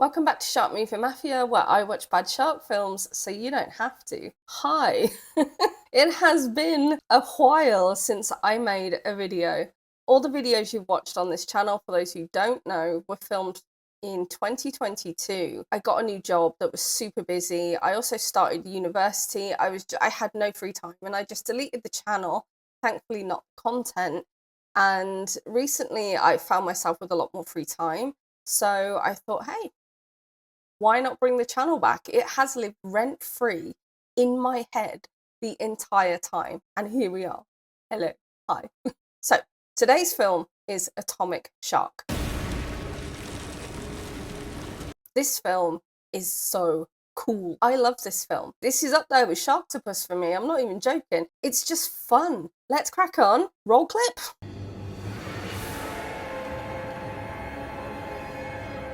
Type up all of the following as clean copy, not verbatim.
Welcome back to Shark Movie Mafia, where I watch bad shark films so you don't have to. Hi! It has been a while since I made a video. All the videos you've watched on this channel, for those who don't know, were filmed in 2022. I got a new job that was super busy. I also started university. I had no free time and I just deleted the channel, thankfully not content. And recently I found myself with a lot more free time. So I thought, hey, why not bring the channel back? It has lived rent-free in my head the entire time. And here we are. Hello. Hi. So today's film is Atomic Shark. This film is so cool. I love this film. This is up there with Sharktopus for me. I'm not even joking. It's just fun. Let's crack on. Roll clip.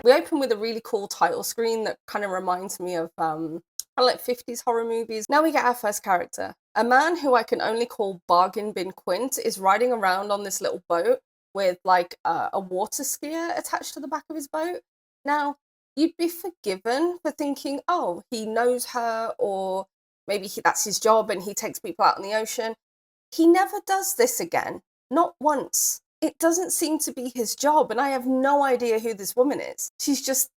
We open with a really cool title screen that kind of reminds me of like 50s horror movies. Now we get our first character. A man who I can only call Bargain Bin Quint is riding around on this little boat with like a water skier attached to the back of his boat. Now, you'd be forgiven for thinking, oh, he knows her, or maybe that's his job and he takes people out in the ocean. He never does this again. Not once. It doesn't seem to be his job, and I have no idea who this woman is. She's just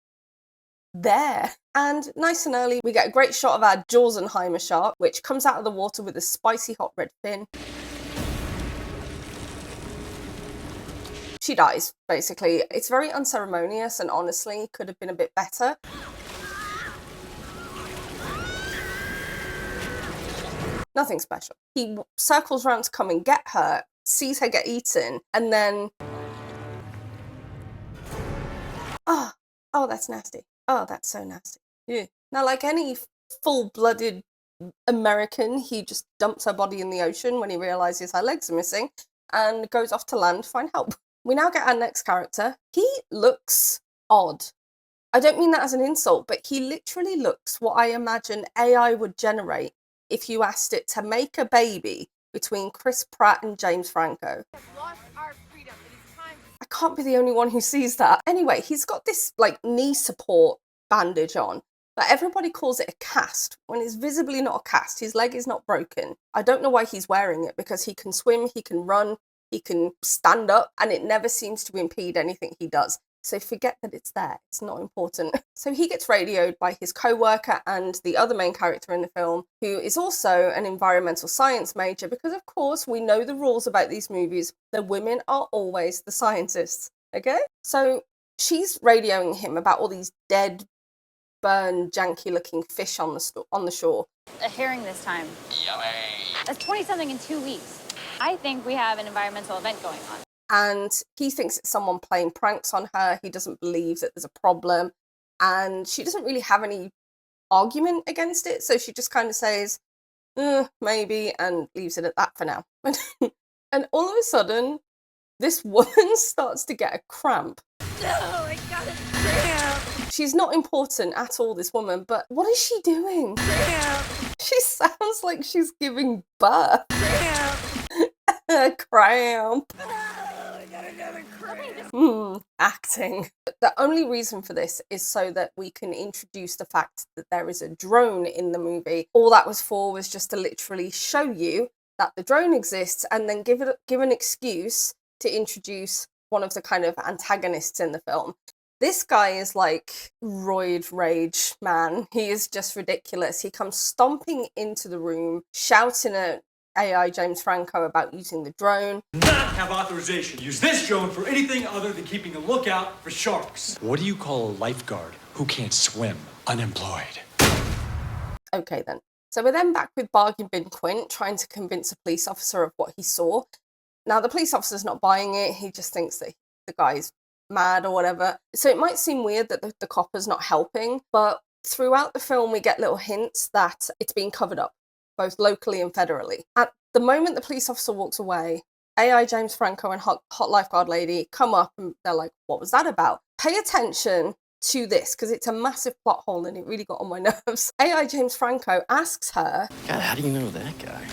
there. And nice and early, we get a great shot of our Jawsenheimer shark, which comes out of the water with a spicy hot red fin. She dies, basically. It's very unceremonious and honestly could have been a bit better. Nothing special. He circles around to come and get her, sees her get eaten, and then... Oh, that's nasty. Oh, that's so nasty. Yeah. Now, like any full-blooded American, he just dumps her body in the ocean when he realizes her legs are missing and goes off to land to find help. We now get our next character. He looks odd. I don't mean that as an insult, but he literally looks what I imagine AI would generate if you asked it to make a baby between Chris Pratt and James Franco. I can't be the only one who sees that. Anyway, he's got this like knee support bandage on, but everybody calls it a cast when it's visibly not a cast. His leg is not broken. I don't know why he's wearing it, because he can swim, he can run, he can stand up, and it never seems to impede anything he does. So forget that it's there. It's not important. So he gets radioed by his co-worker and the other main character in the film, who is also an environmental science major, because of course we know the rules about these movies. The women are always the scientists, okay? So she's radioing him about all these dead, burned, janky-looking fish on the shore. A herring this time. Yummy. That's 20-something in 2 weeks. I think we have an environmental event going on. And he thinks it's someone playing pranks on her. He doesn't believe that there's a problem. And she doesn't really have any argument against it. So she just kind of says, maybe, and leaves it at that for now. And all of a sudden, this woman starts to get a cramp. No, I got a cramp. She's not important at all, this woman, but what is she doing? Cramp. She sounds like she's giving birth. Cramp. Cramp. Cramp. Acting. The only reason for this is so that we can introduce the fact that there is a drone in the movie. All that was for was just to literally show you that the drone exists and then give an excuse to introduce one of the kind of antagonists in the film. This guy is like roid rage man. He is just ridiculous. He comes stomping into the room, shouting at AI James Franco about using the drone. Not have authorization to use this drone for anything other than keeping a lookout for sharks. What do you call a lifeguard who can't swim? Unemployed. Okay then. So we're then back with Bargain Bin Quint trying to convince a police officer of what he saw. Now the police officer's not buying it. He just thinks that the guy's mad or whatever. So it might seem weird that the copper's not helping, but throughout the film we get little hints that it's being covered up, both locally and federally. At the moment the police officer walks away, AI James Franco and hot lifeguard lady come up and they're like, what was that about? Pay attention to this, because it's a massive plot hole and it really got on my nerves. AI James Franco asks her... God, how do you know that guy?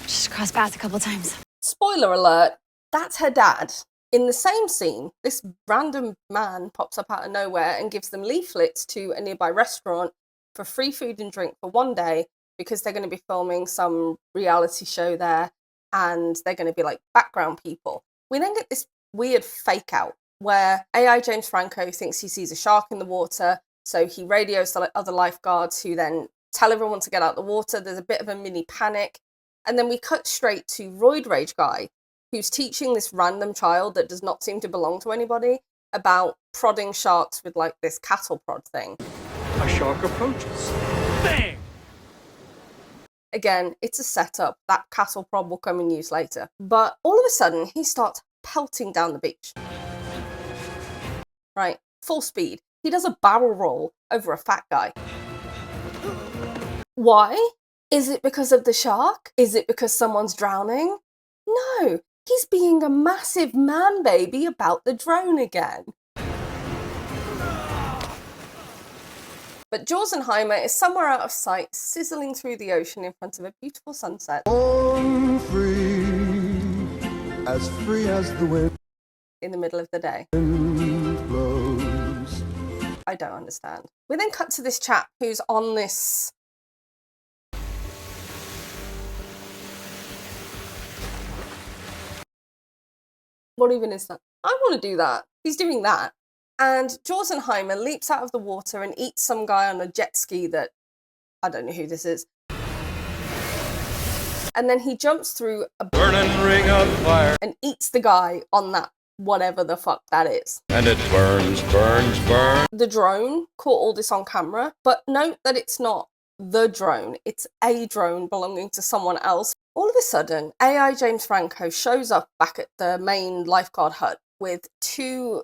Just crossed paths a couple times. Spoiler alert, that's her dad. In the same scene, this random man pops up out of nowhere and gives them leaflets to a nearby restaurant for free food and drink for one day because they're going to be filming some reality show there and they're going to be like background people. We then get this weird fake out where AI James Franco thinks he sees a shark in the water, so he radios the other lifeguards who then tell everyone to get out the water. There's a bit of a mini panic, and then we cut straight to Roid Rage Guy, who's teaching this random child that does not seem to belong to anybody about prodding sharks with like this cattle prod thing. A shark approaches. Bang! Again, it's a setup. That cattle prod will come in use later. But all of a sudden, he starts pelting down the beach. Right, full speed. He does a barrel roll over a fat guy. Why? Is it because of the shark? Is it because someone's drowning? No, he's being a massive man baby about the drone again. But Jorzenheimer is somewhere out of sight, sizzling through the ocean in front of a beautiful sunset. Born free as the wind In the middle of the day. blows. I don't understand. We then cut to this chap who's on this... What even is that? I want to do that. He's doing that. And Jorzenheimer leaps out of the water and eats some guy on a jet ski that... I don't know who this is. And then he jumps through a Burning ring of fire, and eats the guy on that, whatever the fuck that is. and it burns, burns, burns. The drone caught all this on camera, but note that it's not the drone, it's a drone belonging to someone else. All of a sudden, AI James Franco shows up back at the main lifeguard hut with two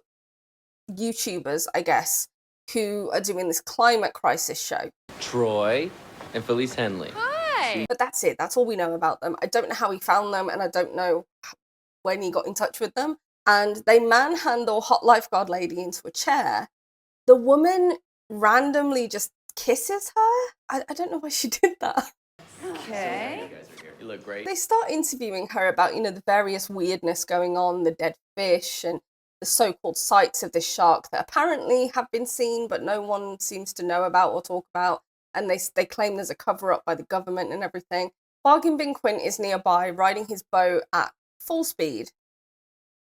YouTubers, I guess, who are doing this climate crisis show. Troy and Felice Henley. Hi. But that's it, that's all we know about them. I don't know how he found them, and I don't know when he got in touch with them. And they manhandle hot lifeguard lady into a chair. The woman randomly just kisses her. I don't know why she did that. Okay. You guys are here. You look great. They start interviewing her about, the various weirdness going on, the dead fish and the so-called sights of this shark that apparently have been seen, but no one seems to know about or talk about. And they claim there's a cover-up by the government and everything. Bargain Bin Quint is nearby, riding his boat at full speed.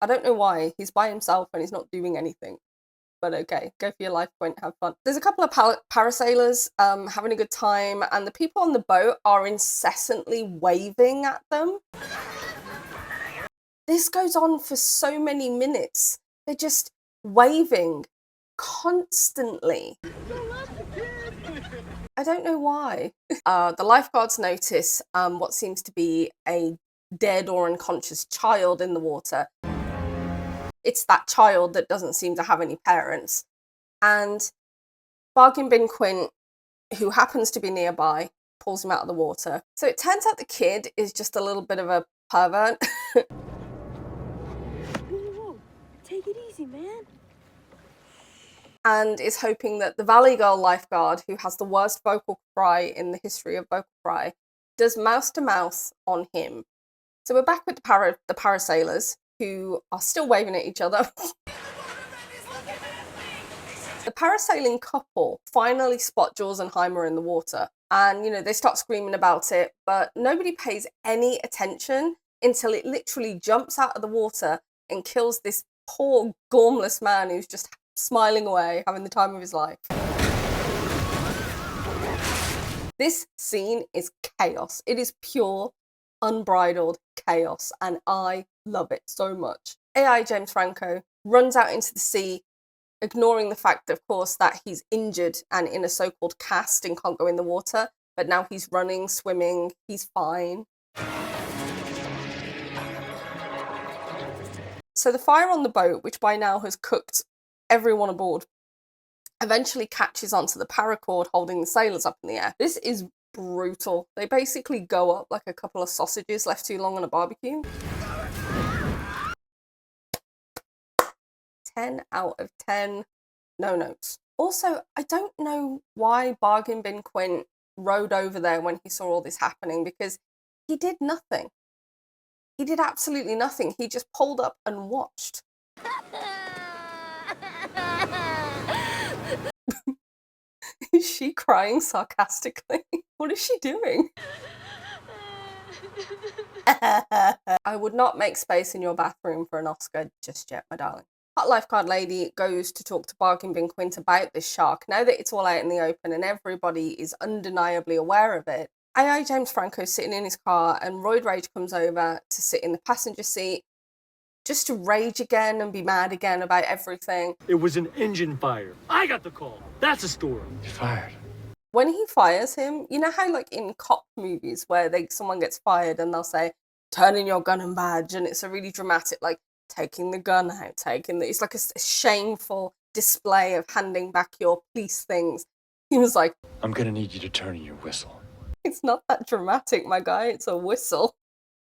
I don't know why. He's by himself and he's not doing anything. But okay, go for your life, Quint, have fun. There's a couple of parasailers having a good time, and the people on the boat are incessantly waving at them. This goes on for so many minutes. They're just waving constantly. I don't know why. The lifeguards notice what seems to be a dead or unconscious child in the water. It's that child that doesn't seem to have any parents. And Bargain Bin Quint, who happens to be nearby, pulls him out of the water. So it turns out the kid is just a little bit of a pervert. Whoa, take it easy, man. And is hoping that the Valley Girl lifeguard, who has the worst vocal fry in the history of vocal fry, does mouth to mouth on him. So we're back with the parasailers, who are still waving at each other. The parasailing couple finally spot Jorzenheimer in the water, and they start screaming about it, but nobody pays any attention until it literally jumps out of the water and kills this poor gormless man who's just smiling away, having the time of his life. This scene is chaos. It is pure, unbridled chaos, and I love it so much. AI James Franco runs out into the sea, ignoring the fact, of course, that he's injured and in a so-called cast and can't go in the water, but now he's running, swimming, he's fine. So the fire on the boat, which by now has cooked everyone aboard, eventually catches onto the paracord holding the sailors up in the air. This is brutal. They basically go up like a couple of sausages left too long on a barbecue. 10 out of 10, no notes. Also, I don't know why Bargain Bin Quint rode over there when he saw all this happening, because he did nothing. He did absolutely nothing. He just pulled up and watched. Is she crying sarcastically? What is she doing? I would not make space in your bathroom for an Oscar just yet, my darling. Hot Lifeguard Lady goes to talk to Bargain Bin Quint about this shark. Now that it's all out in the open and everybody is undeniably aware of it, AI James Franco's sitting in his car and Roid Rage comes over to sit in the passenger seat just to rage again and be mad again about everything. It was an engine fire. I got the call. That's a story. You're fired. When he fires him, you know how like in cop movies where someone gets fired and they'll say, turn in your gun and badge, and it's a really dramatic, like, taking the gun out, it's like a shameful display of handing back your police things. He was like, I'm gonna need you to turn in your whistle. it's not that dramatic, my guy, it's a whistle.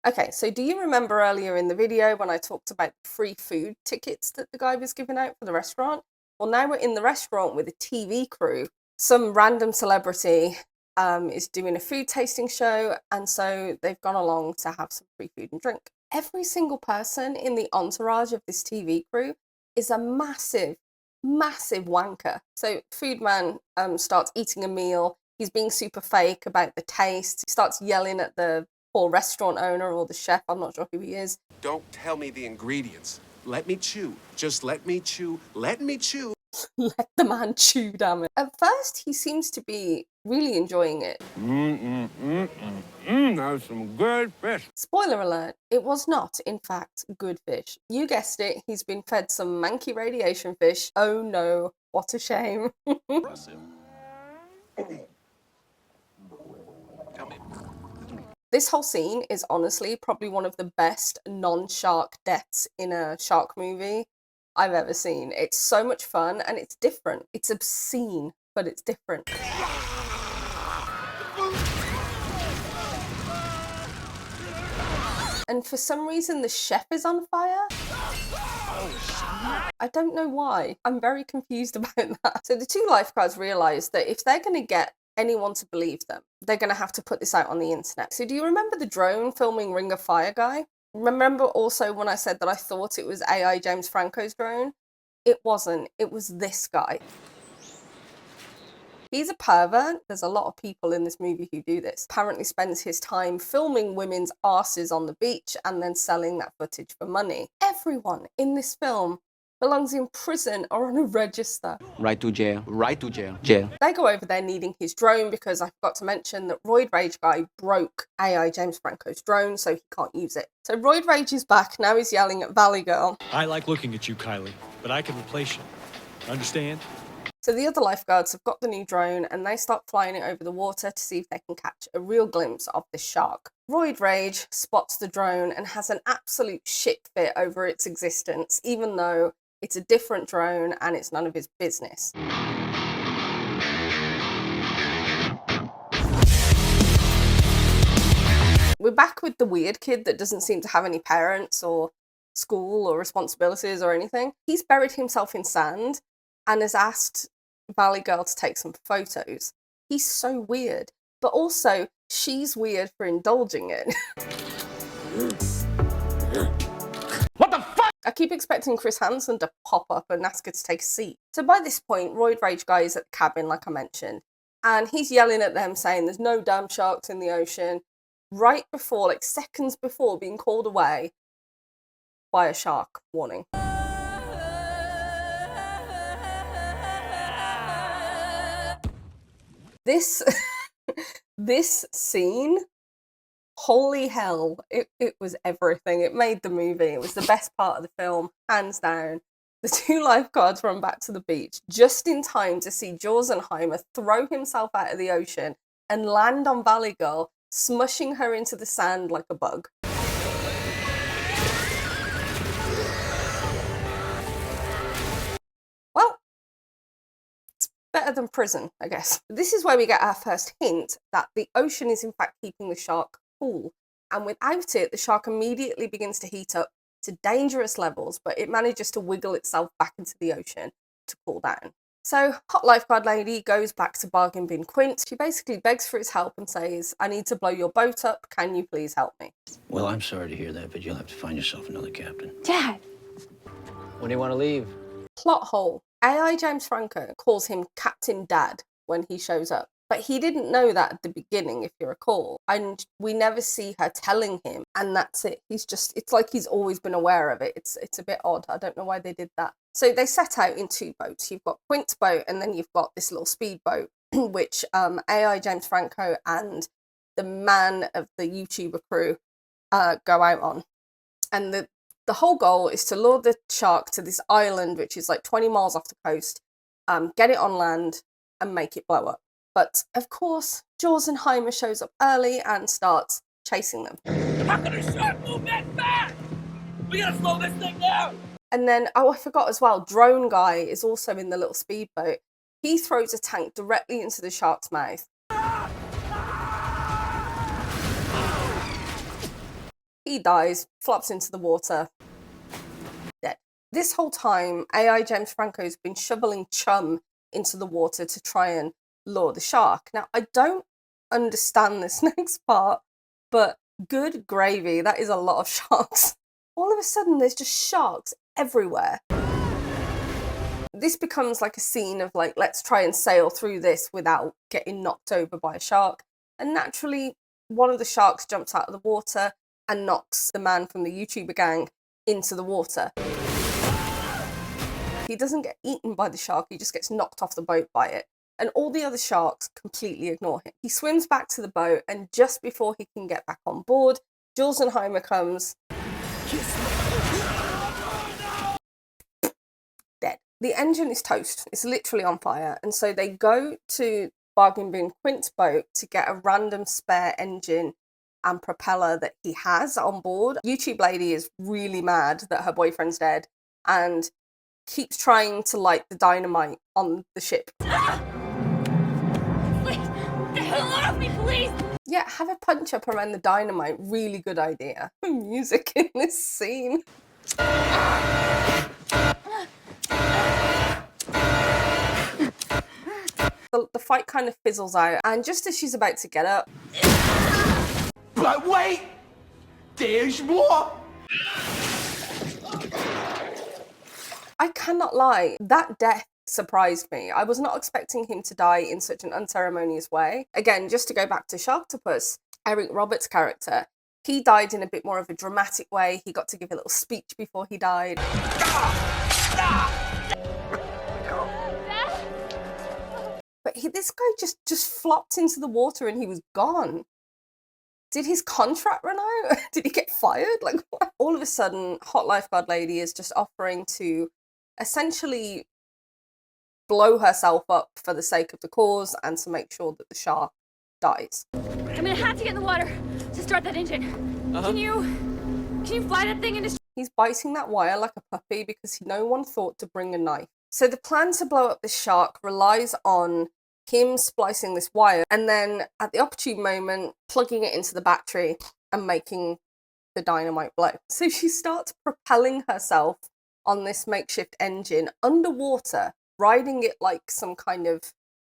Okay, so do you remember earlier in the video when I talked about free food tickets that the guy was giving out for the restaurant? Well, now we're in the restaurant with a TV crew. Some random celebrity is doing a food tasting show, and so they've gone along to have some free food and drink. Every single person in the entourage of this TV crew is a massive, massive wanker. So Food Man starts eating a meal. He's being super fake about the taste. He starts yelling at the poor restaurant owner or the chef. I'm not sure who he is. Don't tell me the ingredients. Let me chew. Just let me chew. Let me chew. Let the man chew, damn it. At first, he seems to be really enjoying it. That's some good fish. Spoiler alert, it was not, in fact, good fish. You guessed it, he's been fed some manky radiation fish. Oh no, what a shame. This whole scene is honestly probably one of the best non-shark deaths in a shark movie I've ever seen. It's so much fun and it's different. It's obscene, but it's different. And for some reason, the chef is on fire. I don't know why. I'm very confused about that. So the two lifeguards realise that if they're going to get anyone to believe them, they're going to have to put this out on the internet. So do you remember the drone filming Ring of Fire guy? Remember also when I said that I thought it was AI James Franco's drone? It wasn't. It was this guy. He's a pervert. There's a lot of people in this movie who do this. Apparently spends his time filming women's arses on the beach and then selling that footage for money. Everyone in this film belongs in prison or on a register. Right to jail. Right to jail. Jail. They go over there needing his drone because I forgot to mention that Roid Rage guy broke AI James Franco's drone, so he can't use it. So Roid Rage is back. Now he's yelling at Valley Girl. I like looking at you, Kylie, but I can replace you. Understand? So the other lifeguards have got the new drone and they start flying it over the water to see if they can catch a real glimpse of the shark. Roid Rage spots the drone and has an absolute shit fit over its existence, even though it's a different drone and it's none of his business. We're back with the weird kid that doesn't seem to have any parents or school or responsibilities or anything. He's buried himself in sand and has asked Valley Girl to take some photos. He's so weird, but also she's weird for indulging it. What the fuck? I keep expecting Chris Hansen to pop up and ask her to take a seat. So by this point, Roid Rage guy is at the cabin, like I mentioned, and he's yelling at them saying there's no damn sharks in the ocean, right before, like seconds before being called away by a shark warning. This scene, holy hell, it was everything. It made the movie. It was the best part of the film, hands down. The two lifeguards run back to the beach just in time to see Jorzenheimer throw himself out of the ocean and land on Valley Girl, smushing her into the sand like a bug. Well, it's better than prison, I guess. This is where we get our first hint that the ocean is in fact keeping the shark cool. And without it, the shark immediately begins to heat up to dangerous levels, but it manages to wiggle itself back into the ocean to cool down. So Hot Lifeguard Lady goes back to Bargain Bin Quint. She basically begs for his help and says, I need to blow your boat up. Can you please help me? Well, I'm sorry to hear that, but you'll have to find yourself another captain. Dad! When do you want to leave? Plot hole. AI James Franco calls him Captain Dad. when he shows up. But he didn't know that at the beginning, if you recall. And we never see her telling him, and that's it. It's like he's always been aware of it. It's a bit odd. I don't know why they did that. So they set out in two boats. You've got Quint's boat, and then you've got this little speedboat, which AI James Franco and the man of the YouTuber crew go out on. And the whole goal is to lure the shark to this island, which is like 20 miles off the coast, get it on land, and make it blow up. But, of course, Jorzenheimer shows up early and starts chasing them. How can a shark move that fast? We gotta slow this thing down! And then, oh, I forgot as well, Drone Guy is also in the little speedboat. He throws a tank directly into the shark's mouth. He dies, flops into the water, dead. This whole time, AI James Franco's been shoveling chum into the water to try and lure the shark. Now, I don't understand this next part, but good gravy, that is a lot of sharks. All of a sudden, there's just sharks everywhere. This becomes like a scene of like, let's try and sail through this without getting knocked over by a shark. And naturally, one of the sharks jumps out of the water and knocks the man from the YouTuber gang into the water. He doesn't get eaten by the shark, he just gets knocked off the boat by it. And all the other sharks completely ignore him. He swims back to the boat, and just before he can get back on board, Jorzenheimer comes. Dead. The engine is toast. It's literally on fire. And so they go to Bargain Bin Quint's boat to get a random spare engine and propeller that he has on board. YouTube lady is really mad that her boyfriend's dead and keeps trying to light the dynamite on the ship. Please, the hell off me, please! Yeah, have a punch up around the dynamite. Really good idea. Music in this scene. The fight kind of fizzles out, and just as she's about to get up... But wait! There's more! I cannot lie, that death surprised me. I was not expecting him to die in such an unceremonious way. Again, just to go back to Sharktopus, Eric Roberts' character, he died in a bit more of a dramatic way. He got to give a little speech before he died. But this guy just flopped into the water and he was gone. Did his contract run out? Did he get fired? Like, what? All of a sudden, Hot Lifeguard Lady is just offering to essentially blow herself up for the sake of the cause and to make sure that the shark dies. I'm gonna have to get in the water to start that engine. Can you fly that thing into... He's biting that wire like a puppy because no one thought to bring a knife. So the plan to blow up this shark relies on him splicing this wire and then at the opportune moment plugging it into the battery and making the dynamite blow. So she starts propelling herself on this makeshift engine underwater, riding it like some kind of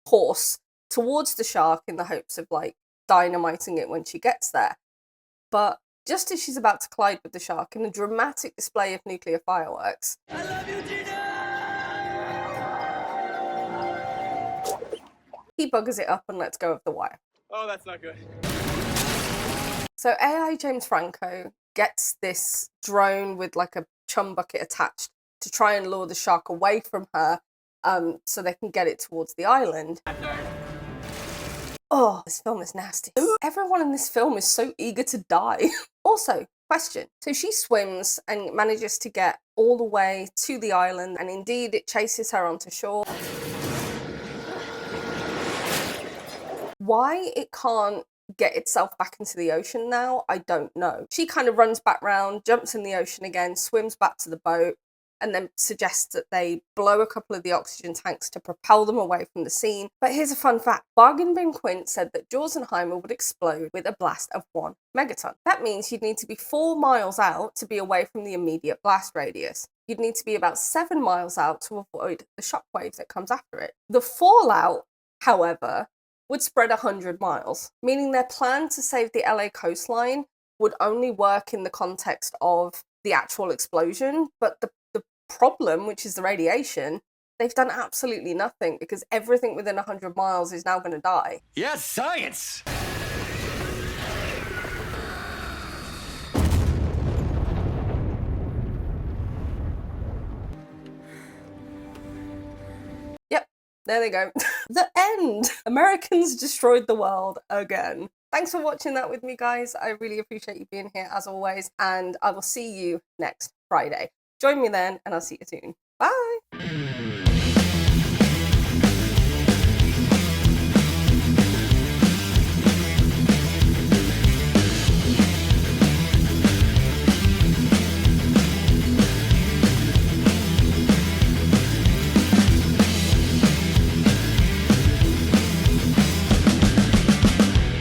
horse towards the shark in the hopes of like dynamiting it when she gets there. But just as she's about to collide with the shark in a dramatic display of nuclear fireworks, I love you, Gina! he buggers it up and lets go of the wire. Oh, that's not good. So AI James Franco gets this drone with like a chum bucket attached to try and lure the shark away from her so they can get it towards the island. Oh, this film is nasty. Everyone in this film is so eager to die. Also, question. So she swims and manages to get all the way to the island, and indeed it chases her onto shore. Why it can't get itself back into the ocean now, I don't know. She kind of runs back round, jumps in the ocean again, swims back to the boat, and then suggests that they blow a couple of the oxygen tanks to propel them away from the scene. But here's a fun fact. Bargain Bin Quint said that Jorzenheimer would explode with a blast of 1 megaton. That means you'd need to be 4 miles out to be away from the immediate blast radius. You'd need to be about 7 miles out to avoid the shockwave that comes after it. The fallout, however, would spread 100 miles, meaning their plan to save the LA coastline would only work in the context of the actual explosion, but the problem, which is the radiation, they've done absolutely nothing because everything within 100 miles is now going to die. Yes, science! Yep, there they go. The end! Americans destroyed the world again. Thanks for watching that with me, guys. I really appreciate you being here as always, and I will see you next Friday. Join me then, and I'll see you soon.